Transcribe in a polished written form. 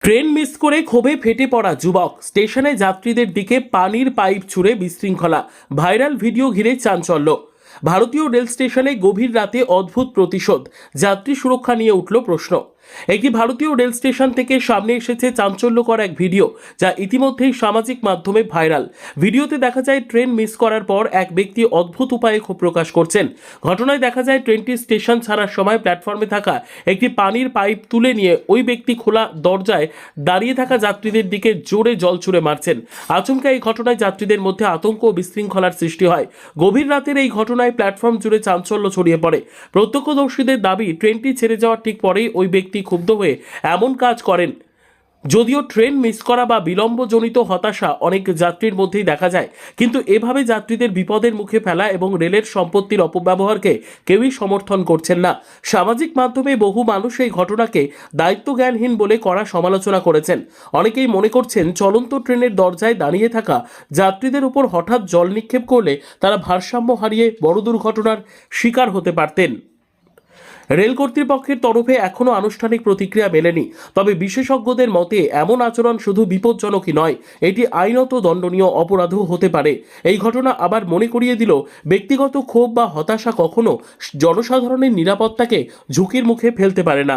Train miss করে ক্ষোভে ফেটে পড়া যুবক, স্টেশনে যাত্রীদের দিকে পানির পাইপ ছুঁড়ে বিশৃঙ্খলা, ভাইরাল ভিডিও ঘিরে চাঞ্চল্য। ভারতীয় রেল স্টেশনে গভীর রাতে অদ্ভুত প্রতিশোধ, যাত্রী সুরক্ষা নিয়ে উঠল প্রশ্ন। একটি ভারতীয় রেল স্টেশন থেকে সামনে এসেছে চাঞ্চল্যকর এক ভিডিও, যা ইতিমধ্যেই সামাজিক মাধ্যমে ভাইরাল। ভিডিওতে দেখা যায় ট্রেন মিস করার পর এক ব্যক্তি অদ্ভুত উপায়ে ক্ষোভ প্রকাশ করছেন। ঘটনায় দেখা যায় ট্রেনটি স্টেশন ছাড়ার সময় প্ল্যাটফর্মে থাকা একটি পানির পাইপ তুলে নিয়ে ওই ব্যক্তি খোলা দরজায় দাঁড়িয়ে থাকা যাত্রীদের দিকে জোরে জল ছুঁড়ে মারছেন। আচমকা এই ঘটনায় যাত্রীদের মধ্যে আতঙ্ক ও বিশৃঙ্খলার সৃষ্টি হয়। গভীর রাতের এই ঘটনায় প্ল্যাটফর্ম জুড়ে চাঞ্চল্য ছড়িয়ে পড়ে। প্রত্যক্ষদর্শীদের দাবি, ট্রেনটি ছেড়ে যাওয়ার ঠিক পরেই ওই ব্যক্তি ক্ষুব্ধ হয়ে এমন কাজ করেন। যদিও ট্রেন মিস করা বা বিলম্বজনিত হতাশা অনেক যাত্রীর মধ্যেই দেখা যায়, কিন্তু এভাবে যাত্রীদের বিপদের মুখে ফেলা এবং রেলের সম্পত্তির অপব্যবহারকে কেউই সমর্থন করছেন না। সামাজিক মাধ্যমে বহু মানুষ এই ঘটনাকে দায়িত্বজ্ঞানহীন বলে কড়া সমালোচনা করেছেন। অনেকেই মনে করছেন, চলন্ত ট্রেনের দরজায় দাঁড়িয়ে থাকা যাত্রীদের উপর হঠাৎ জল নিক্ষেপ করলে তারা ভারসাম্য হারিয়ে বড় দুর্ঘটনার শিকার হতে পারতেন। রেল কর্তৃপক্ষের তরফে এখনও আনুষ্ঠানিক প্রতিক্রিয়া মেলেনি, তবে বিশেষজ্ঞদের মতে এমন আচরণ শুধু বিপজ্জনকই নয়, এটি আইনত দণ্ডনীয় অপরাধও হতে পারে। এই ঘটনা আবার মনে করিয়ে দিল, ব্যক্তিগত ক্ষোভ বা হতাশা কখনো জনসাধারণের নিরাপত্তাকে ঝুঁকির মুখে ফেলতে পারে না।